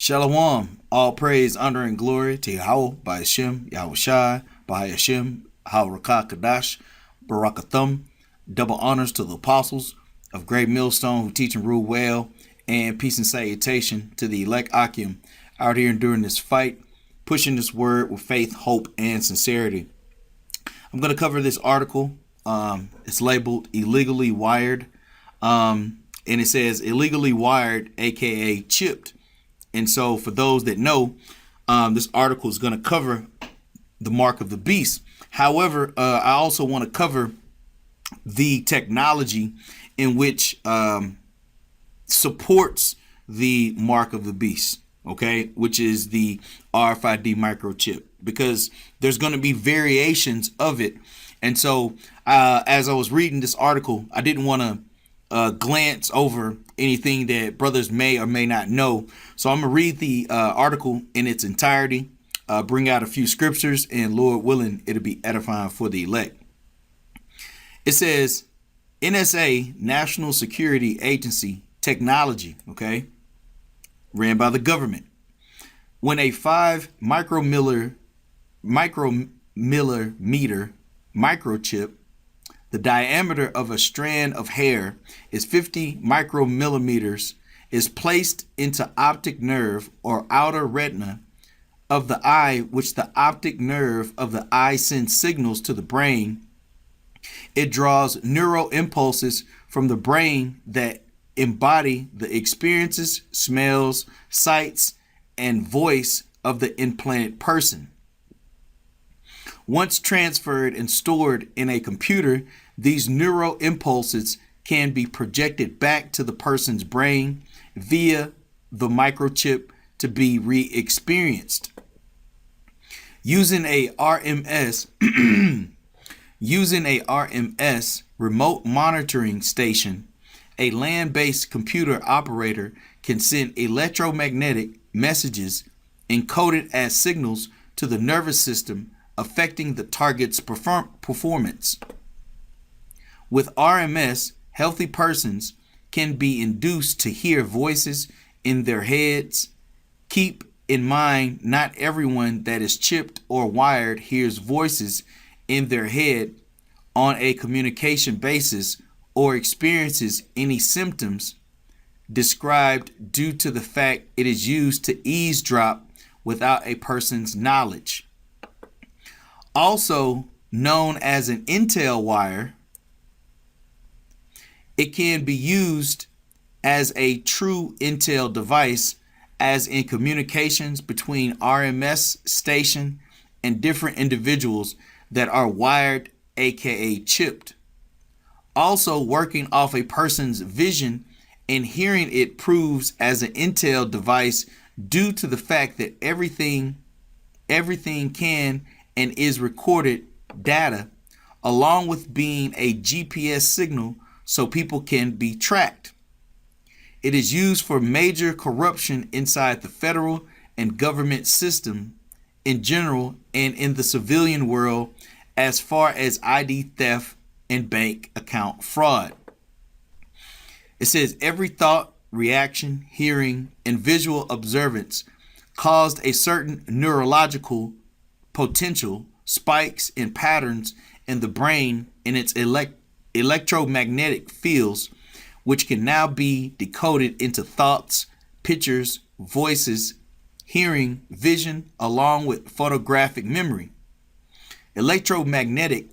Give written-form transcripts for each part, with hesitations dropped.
Shalom, all praise, honor, and glory to Yahweh, by Hashem, Yahweh Shai, by Hashem, Harakah Kadash, Barakathum. Double honors to the apostles of Great Millstone who teach and rule well, and peace and salutation to the elect Akim out here enduring this fight, pushing this word with faith, hope, and sincerity. I'm going to cover this article. It's labeled Illegally Wired, and it says illegally wired, aka chipped. And so for those that know, this article is going to cover the mark of the beast. However, I also want to cover the technology in which supports the mark of the beast, okay, which is the RFID microchip, because there's going to be variations of it. And so as I was reading this article, I didn't want to glance over anything that brothers may or may not know. So I'm going to read the article in its entirety, bring out a few scriptures, and Lord willing, it'll be edifying for the elect. It says, NSA, National Security Agency Technology, okay, ran by the government. When a 5 micrometer microchip, the diameter of a strand of hair is 50 micromillimeters, is placed into optic nerve or outer retina of the eye, which the optic nerve of the eye sends signals to the brain. It draws neural impulses from the brain that embody the experiences, smells, sights, and voice of the implanted person. Once transferred and stored in a computer, these neural impulses can be projected back to the person's brain via the microchip to be re-experienced. Using a RMS remote monitoring station, a land-based computer operator can send electromagnetic messages encoded as signals to the nervous system, affecting the target's performance. With RMS, healthy persons can be induced to hear voices in their heads. Keep in mind, not everyone that is chipped or wired hears voices in their head on a communication basis or experiences any symptoms described due to the fact it is used to eavesdrop without a person's knowledge. Also known as an Intel wire, it can be used as a true Intel device, as in communications between RMS station and different individuals that are wired, aka chipped. Also working off a person's vision and hearing, it proves as an Intel device due to the fact that everything can and is recorded data, along with being a GPS signal so people can be tracked. It is used for major corruption inside the federal and government system in general and in the civilian world, as far as ID theft and bank account fraud. It says every thought, reaction, hearing, and visual observance caused a certain neurological potential spikes and patterns in the brain in its electromagnetic fields, which can now be decoded into thoughts, pictures, voices, hearing, vision, along with photographic memory. Electromagnetic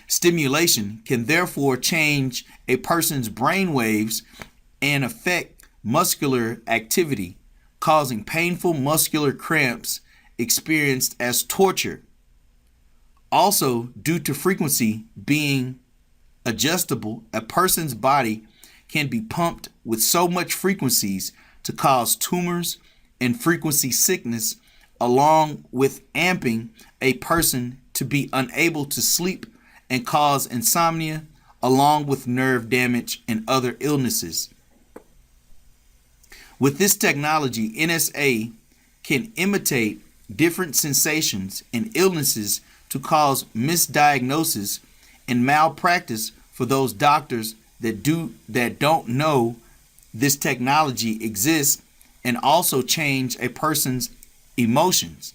stimulation can therefore change a person's brain waves and affect muscular activity, causing painful muscular cramps experienced as torture. Also, due to frequency being adjustable, a person's body can be pumped with so much frequencies to cause tumors and frequency sickness, along with amping a person to be unable to sleep and cause insomnia, along with nerve damage and other illnesses. With this technology, NSA can imitate different sensations and illnesses to cause misdiagnosis and malpractice for those doctors that don't know this technology exists and also change a person's emotions.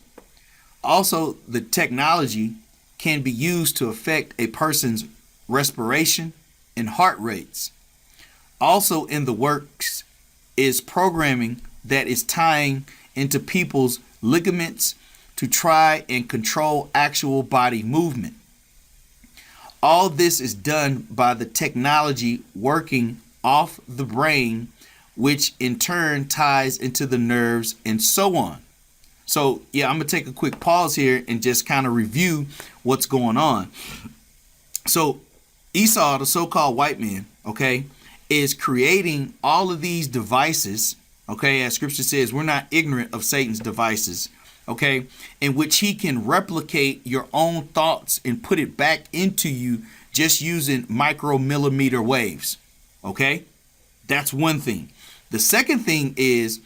Also, the technology can be used to affect a person's respiration and heart rates. Also in the works is programming that is tying into people's ligaments to try and control actual body movement. All this is done by the technology working off the brain, which in turn ties into the nerves and so on. So yeah, I'm gonna take a quick pause here and just kind of review what's going on. So Esau, the so-called white man, okay, is creating all of these devices, okay, as scripture says, we're not ignorant of Satan's devices, okay, in which he can replicate your own thoughts and put it back into you just using micromillimeter waves, okay? That's one thing. The second thing is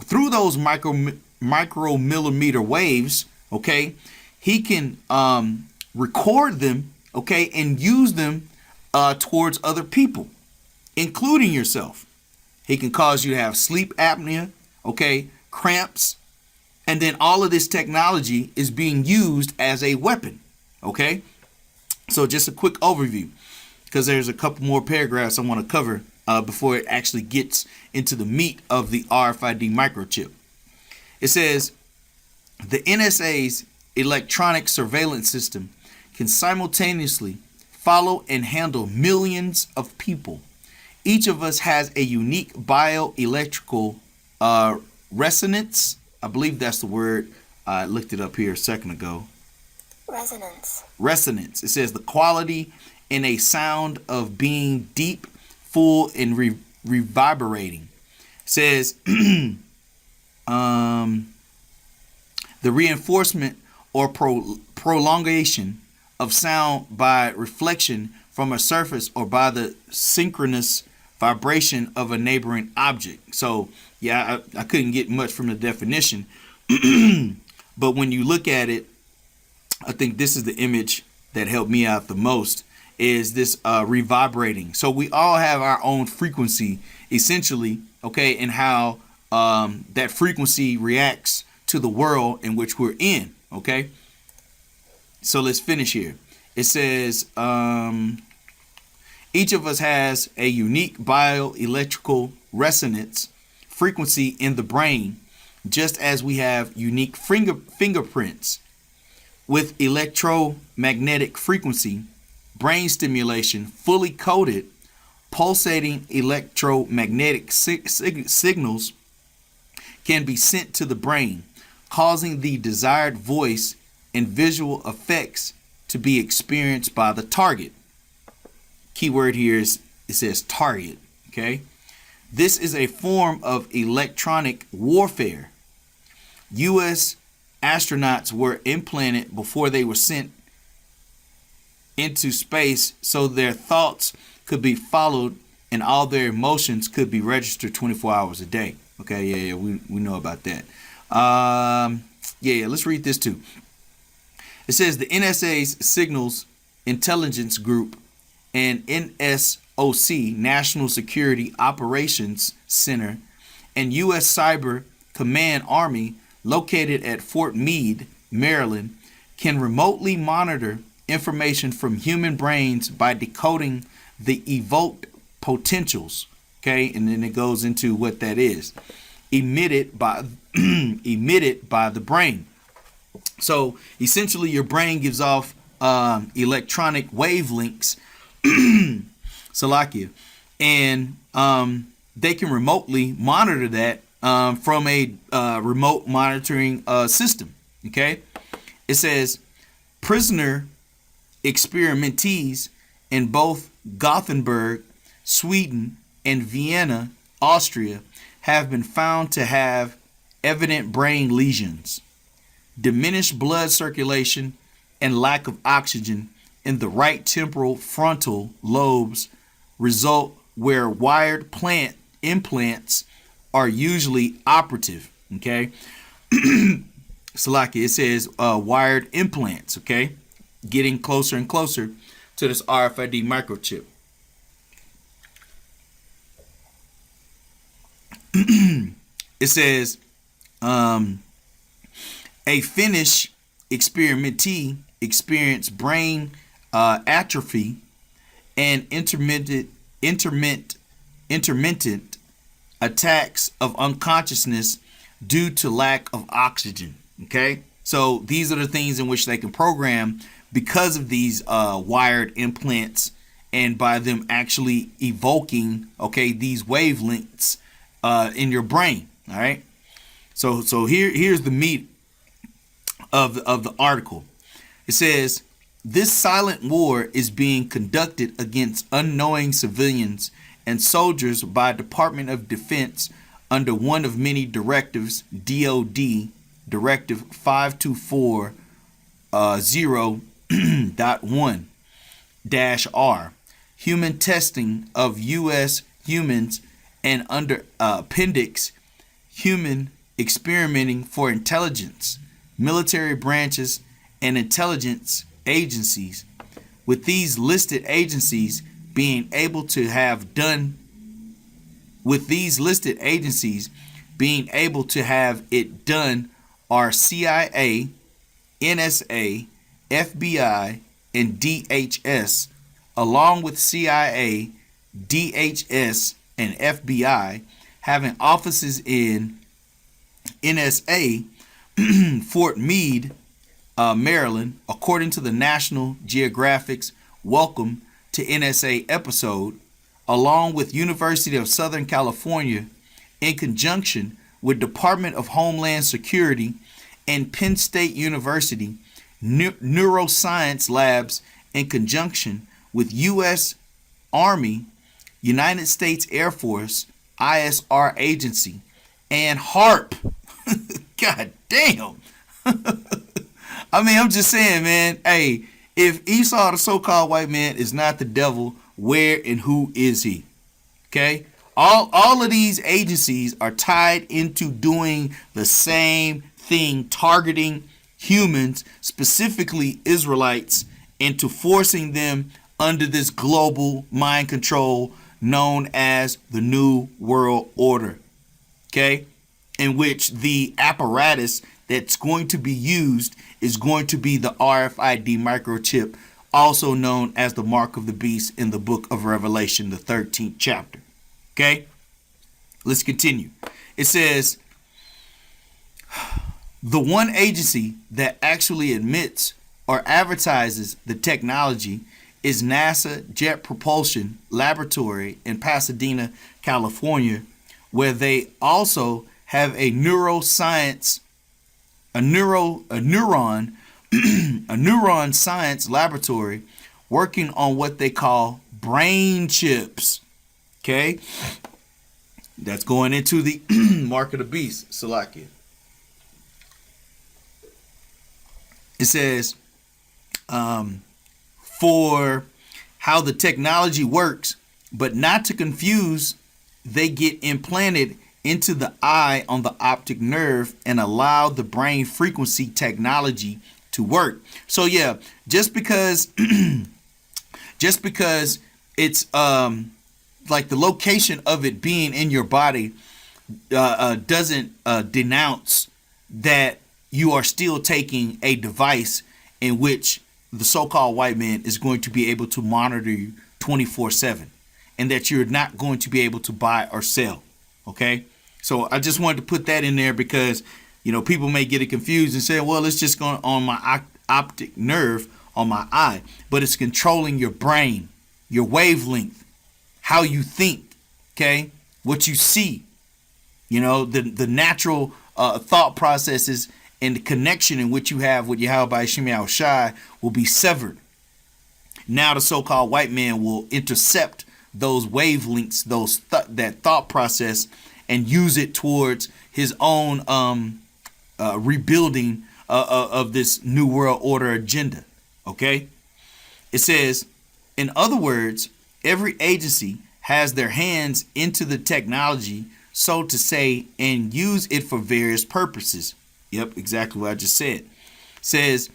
through those micromillimeter waves, okay, he can record them, okay, and use them towards other people, including yourself. He can cause you to have sleep apnea, okay, cramps, and then all of this technology is being used as a weapon, okay? So just a quick overview, because there's a couple more paragraphs I want to cover before it actually gets into the meat of the RFID microchip. It says, the NSA's electronic surveillance system can simultaneously follow and handle millions of people. Each of us has a unique bioelectrical resonance. I believe that's the word. I looked it up here a second ago. Resonance. It says the quality in a sound of being deep, full, and reverberating. It says the reinforcement or prolongation of sound by reflection from a surface or by the synchronous vibration of a neighboring object. So yeah, I couldn't get much from the definition, but when you look at it, I think this is the image that helped me out the most, is this reverberating. So we all have our own frequency essentially, okay, and how that frequency reacts to the world in which we're in, okay? So let's finish here. It says each of us has a unique bioelectrical resonance frequency in the brain, just as we have unique fingerprints. With electromagnetic frequency, brain stimulation, fully coded, pulsating electromagnetic signals can be sent to the brain, causing the desired voice and visual effects to be experienced by the target. Keyword here is, it says target, okay? This is a form of electronic warfare. U.S. astronauts were implanted before they were sent into space so their thoughts could be followed and all their emotions could be registered 24 hours a day. Okay, yeah, we know about that. Let's read this too. It says the NSA's Signals Intelligence Group and NSOC, National Security Operations Center, and U.S. Cyber Command Army, located at Fort Meade, Maryland, can remotely monitor information from human brains by decoding the evoked potentials, okay, and then it goes into what that is, emitted by the brain. So essentially your brain gives off electronic wavelengths, Salakia, and they can remotely monitor that from a remote monitoring system. Okay, it says prisoner experimentees in both Gothenburg, Sweden, and Vienna, Austria, have been found to have evident brain lesions, diminished blood circulation, and lack of oxygen in the right temporal frontal lobes result where wired plant implants are usually operative. Okay, Salaki, it says wired implants. Okay, getting closer and closer to this RFID microchip. It It says, a Finnish experimentee experienced brain atrophy and intermittent attacks of unconsciousness due to lack of oxygen. Okay, so these are the things in which they can program because of these wired implants, and by them actually evoking, okay, these wavelengths in your brain. All right, so here's the meat of the article. It says, this silent war is being conducted against unknowing civilians and soldiers by Department of Defense under one of many directives, DOD, Directive 5240.1-R, human testing of U.S. humans, and under appendix, human experimenting for intelligence, military branches, and intelligence agencies, with these listed agencies being able to have it done are CIA, NSA, FBI, and DHS, along with CIA, DHS, and FBI having offices in NSA, Fort Meade, Maryland, according to the National Geographic's Welcome to NSA episode, along with University of Southern California, in conjunction with Department of Homeland Security and Penn State University, neuroscience labs in conjunction with U.S. Army, United States Air Force, ISR agency, and HARP. God damn. I mean, I'm just saying, man, hey, if Esau, the so-called white man, is not the devil, where and who is he? Okay? All of these agencies are tied into doing the same thing, targeting humans, specifically Israelites, into forcing them under this global mind control known as the New World Order. Okay? In which the apparatus that's going to be used is going to be the RFID microchip, also known as the mark of the beast in the book of Revelation, the 13th chapter. Okay? Let's continue. It says, the one agency that actually admits or advertises the technology is NASA Jet Propulsion Laboratory in Pasadena, California, where they also have a neuron science laboratory working on what they call brain chips. Okay, that's going into the mark of the beast, Salakia. It says, for how the technology works, but not to confuse, they get implanted into the eye on the optic nerve and allow the brain frequency technology to work. So yeah, just because it's like the location of it being in your body doesn't denounce that you are still taking a device in which the so-called white man is going to be able to monitor you 24/7, and that you're not going to be able to buy or sell. Okay, so I just wanted to put that in there because, you know, people may get it confused and say, well, it's just going on my optic nerve on my eye, but it's controlling your brain, your wavelength, how you think, okay, what you see, you know, the natural thought processes and the connection in which you have with Yahweh Shem Shai will be severed. Now the so-called white man will intercept those wavelengths, that thought process, and use it towards his own rebuilding of this New World Order agenda. Okay? It says, in other words, every agency has their hands into the technology, so to say, and use it for various purposes. Yep, exactly what I just said. It says,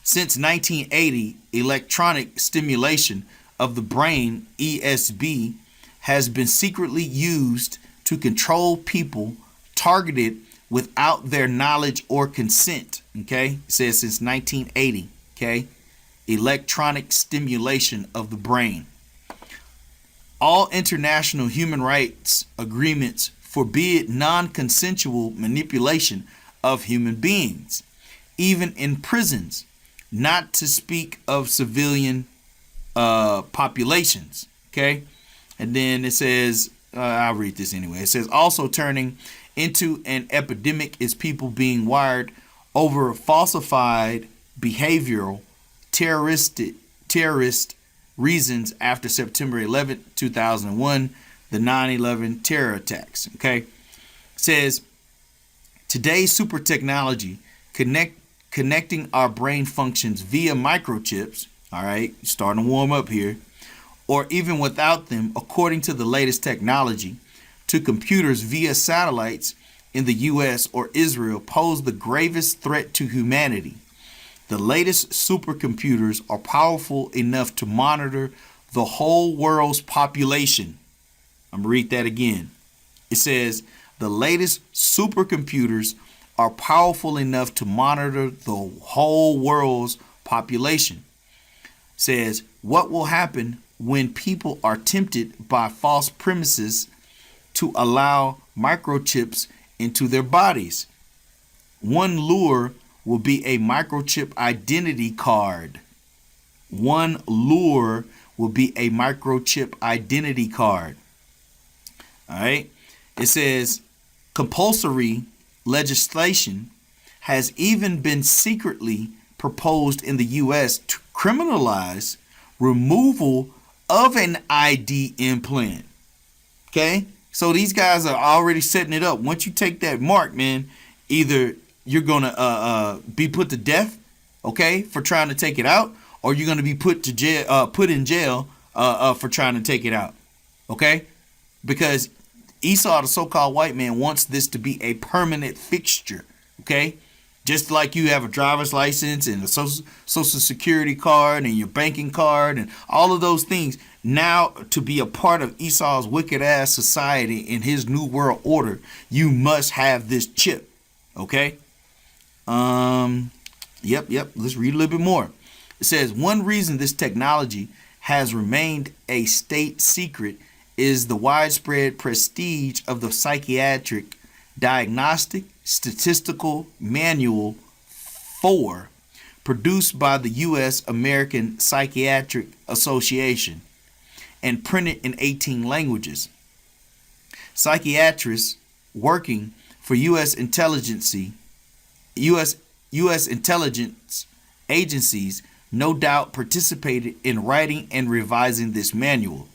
since 1980, electronic stimulation of the brain, ESB, has been secretly used to control people targeted without their knowledge or consent. Okay, it says since 1980. Okay, electronic stimulation of the brain. All international human rights agreements forbid non-consensual manipulation of human beings, even in prisons, not to speak of civilian populations. Okay, and then it says, I'll read this anyway. It says, also turning into an epidemic is people being wired over falsified behavioral terrorist reasons after September 11, 2001, the 9/11 terror attacks. Okay, it says today's super technology connecting our brain functions via microchips. All right, starting to warm up here, or even without them, according to the latest technology, to computers via satellites in the U.S. or Israel pose the gravest threat to humanity. The latest supercomputers are powerful enough to monitor the whole world's population. I'm going to read that again. It says the latest supercomputers are powerful enough to monitor the whole world's population. It says what will happen when people are tempted by false premises to allow microchips into their bodies. One lure will be a microchip identity card. One lure will be a microchip identity card. All right. It says compulsory legislation has even been secretly proposed in the U.S. to criminalize removal of an ID implant. Okay. So these guys are already setting it up. Once you take that mark, man, either you're going to be put to death, okay, for trying to take it out, or you're going to be put in jail for trying to take it out, okay? Because Esau, the so-called white man, wants this to be a permanent fixture, okay? Just like you have a driver's license and a social security card and your banking card and all of those things. Now, to be a part of Esau's wicked ass society in his new world order, you must have this chip, okay? Yep. Let's read a little bit more. It says one reason this technology has remained a state secret is the widespread prestige of the Psychiatric Diagnostic Statistical Manual 4, produced by the U.S. American Psychiatric Association and printed in 18 languages. Psychiatrists working for U.S. intelligence agencies no doubt participated in writing and revising this manual.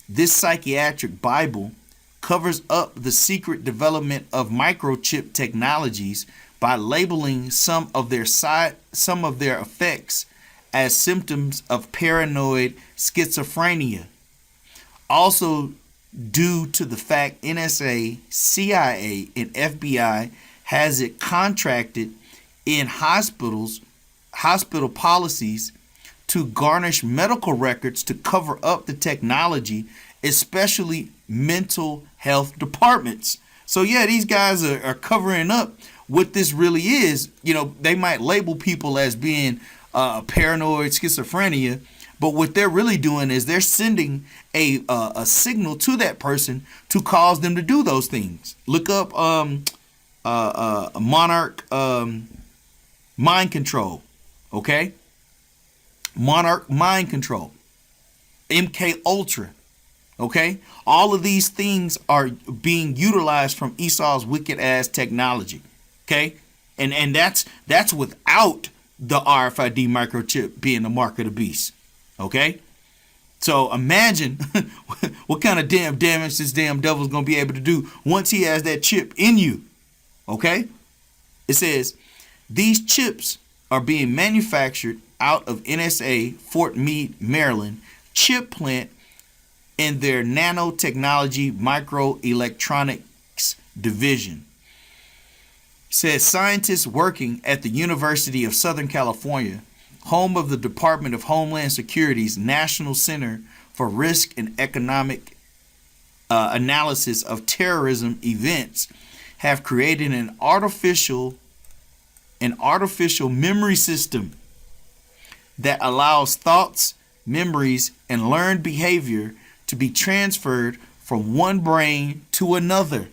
This psychiatric Bible covers up the secret development of microchip technologies by labeling some of their effects as symptoms of paranoid schizophrenia. Also, due to the fact NSA, CIA, and FBI has it contracted in hospital policies to garnish medical records to cover up the technology, especially mental health departments. So yeah, these guys are covering up what this really is. You know, they might label people as being paranoid schizophrenia, but what they're really doing is they're sending a signal to that person to cause them to do those things. Look up Monarch mind control, okay? Monarch mind control, MK Ultra, okay? All of these things are being utilized from Esau's wicked ass technology, okay? And that's without the RFID microchip being the mark of the beast, okay? So imagine what kind of damn damage this damn devil's gonna be able to do once he has that chip in you, okay? It says these chips are being manufactured out of NSA Fort Meade, Maryland chip plant in their nanotechnology microelectronics division. It says scientists working at the University of Southern California, home of the Department of Homeland Security's National Center for Risk and Economic Analysis of Terrorism Events, have created an artificial memory system that allows thoughts, memories, and learned behavior to be transferred from one brain to another.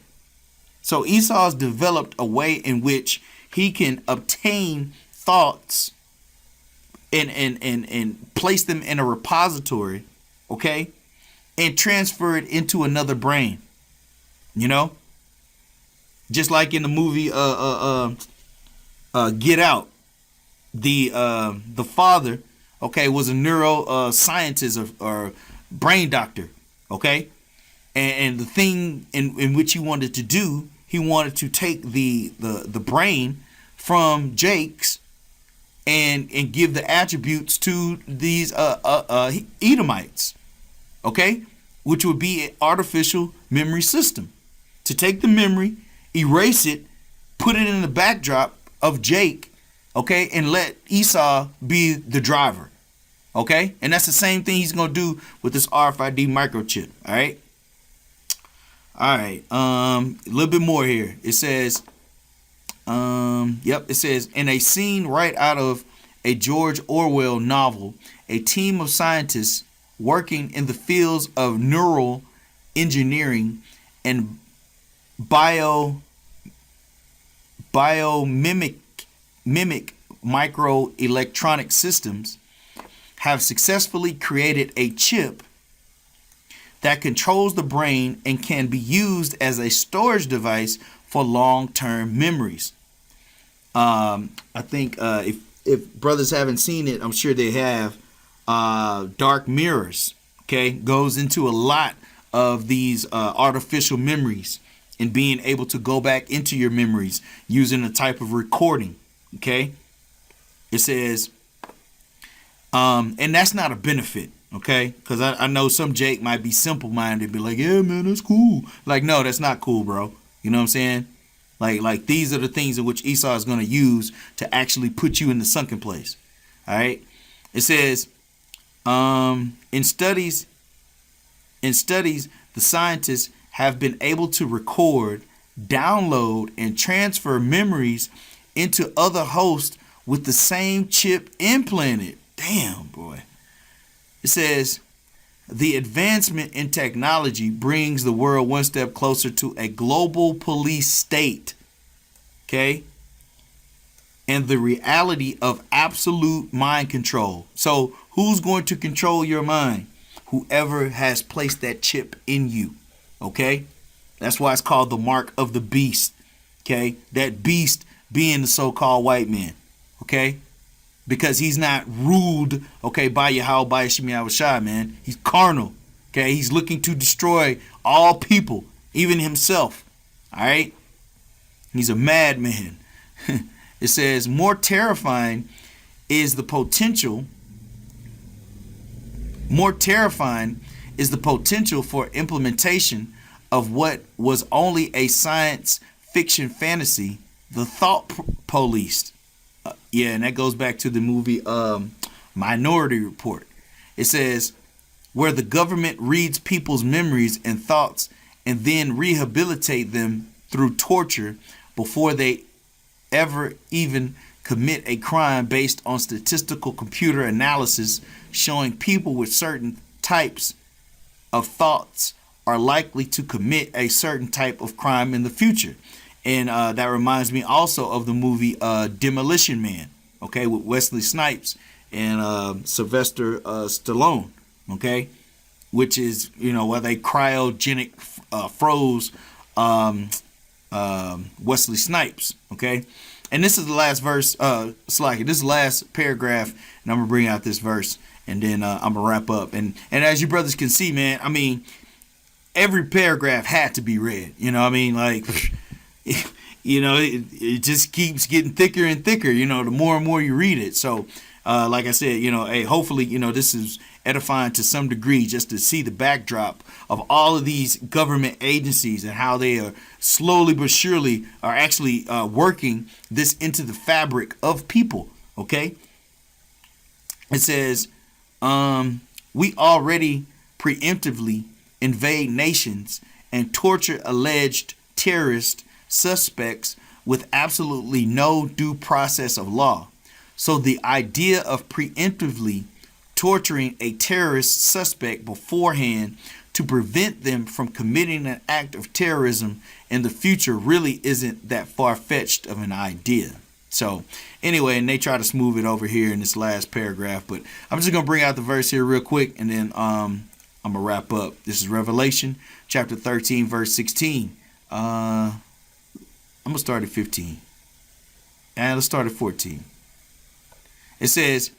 So Esau's developed a way in which he can obtain thoughts and place them in a repository, okay, and transfer it into another brain. You know, just like in the movie Get Out, the father, okay, was a neuroscientist or brain doctor, okay, and the thing in which he wanted to do, he wanted to take the brain from Jake's and give the attributes to these Edomites, okay, which would be an artificial memory system. To take the memory, erase it, put it in the backdrop of Jake, okay, and let Esau be the driver, okay? And that's the same thing he's going to do with this RFID microchip, all right? All right, a little bit more here. It says, it says, in a scene right out of a George Orwell novel, a team of scientists working in the fields of neural engineering and biomimic microelectronic systems have successfully created a chip that controls the brain and can be used as a storage device for long-term memories. I think if brothers haven't seen it, I'm sure they have. Dark Mirrors, okay, goes into a lot of these artificial memories and being able to go back into your memories using a type of recording, okay? It says, and that's not a benefit, okay? Because I know some Jake might be simple-minded, be like, yeah, man, that's cool. Like, no, that's not cool, bro. You know what I'm saying? Like these are the things in which Esau is going to use to actually put you in the sunken place, all right? It says, in studies, the scientists have been able to record, download, and transfer memories into other hosts with the same chip implanted. Damn, boy. It says, the advancement in technology brings the world one step closer to a global police state, okay? And the reality of absolute mind control. So who's going to control your mind? Whoever has placed that chip in you, okay? That's why it's called the mark of the beast, okay? That beast being the so-called white man, okay? Because he's not ruled, okay, by Yahweh, by Shemi Awashai, man. He's carnal, okay? He's looking to destroy all people, even himself, all right? He's a madman. It says, more terrifying is the potential for implementation of what was only a science fiction fantasy, the thought police. And that goes back to the movie Minority Report. It says, where the government reads people's memories and thoughts and then rehabilitate them through torture before they ever even commit a crime based on statistical computer analysis showing people with certain types of thoughts are likely to commit a certain type of crime in the future. And that reminds me also of the movie Demolition Man, okay, with Wesley Snipes and Sylvester Stallone, okay, which is, where they cryogenic froze Wesley Snipes, okay. And this is the last verse, Slacky. This is the last paragraph, and I'm gonna bring out this verse, and then I'm gonna wrap up. And as you brothers can see, man, I mean, every paragraph had to be read. You know what I mean? Like, it just keeps getting thicker and thicker. The more and more you read it. So, like I said, hey, hopefully, this is edifying to some degree, just to see the backdrop of all of these government agencies and how they are slowly but surely are actually working this into the fabric of people. Okay. It says, we already preemptively invade nations and torture alleged terrorists suspects with absolutely no due process of law. So the idea of preemptively torturing a terrorist suspect beforehand to prevent them from committing an act of terrorism in the future really isn't that far-fetched of an idea. So anyway, and they try to smooth it over here in this last paragraph, but I'm just going to bring out the verse here real quick, and then I'm going to wrap up. This is Revelation chapter 13, verse 16. I'm going to start at 15. And let's start at 14. It says,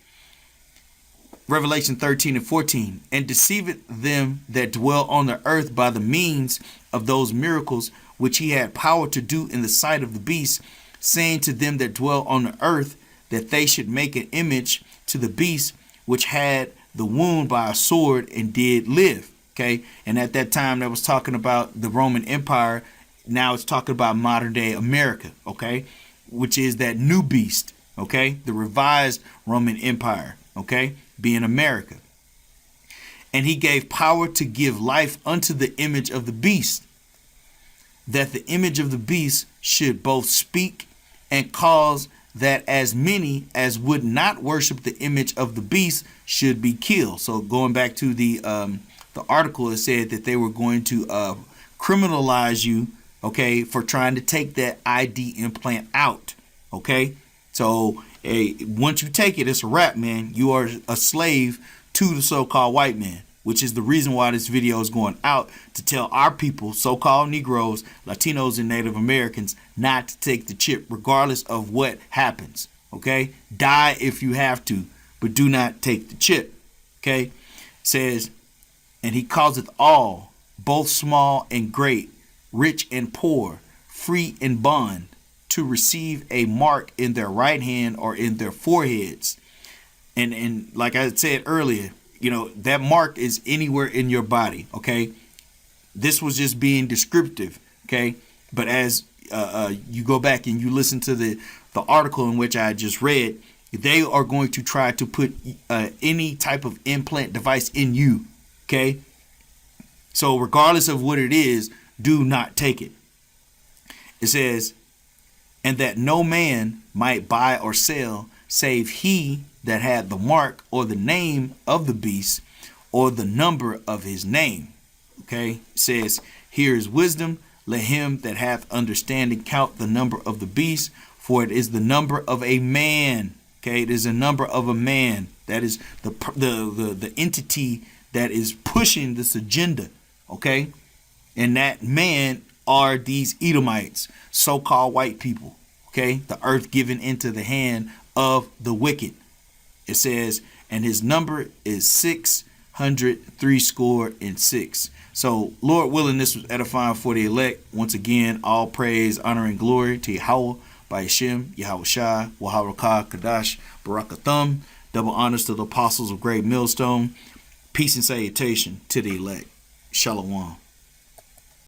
Revelation 13 and 14, and deceiveth them that dwell on the earth by the means of those miracles which he had power to do in the sight of the beast, saying to them that dwell on the earth that they should make an image to the beast which had the wound by a sword and did live. Okay, and at that time that was talking about the Roman Empire. Now it's talking about modern day America, okay, which is that new beast, okay, the revised Roman Empire, okay, being America. And he gave power to give life unto the image of the beast, that the image of the beast should both speak and cause that as many as would not worship the image of the beast should be killed. So going back to the article, it said that they were going to criminalize you, okay, for trying to take that ID implant out, okay. So once you take it, it's a wrap, man. You are a slave to the so-called white man, which is the reason why this video is going out, to tell our people, so-called Negroes, Latinos, and Native Americans, not to take the chip regardless of what happens, okay? Die if you have to, but do not take the chip, okay? It says, and he causeth all, both small and great, rich and poor, free and bond, to receive a mark in their right hand or in their foreheads. And like I said earlier, you know, that mark is anywhere in your body, okay? This was just being descriptive, okay? But as you go back and you listen to the article in which I just read, they are going to try to put any type of implant device in you, okay? So regardless of what it is, do not take it. It says, and that no man might buy or sell, save he that had the mark or the name of the beast or the number of his name. Okay, it says, here is wisdom. Let him that hath understanding count the number of the beast, for it is the number of a man. Okay, it is a number of a man. That is the entity that is pushing this agenda. Okay, and that man are these Edomites, so-called white people, okay? The earth given into the hand of the wicked. It says, and his number is 666. So, Lord willing, this was edifying for the elect. Once again, all praise, honor, and glory to Yahweh, by Hashem, Yahweh Shai, Waharakah, Kadash, Barakathum. Double honors to the apostles of Great Millstone. Peace and salutation to the elect. Shalom.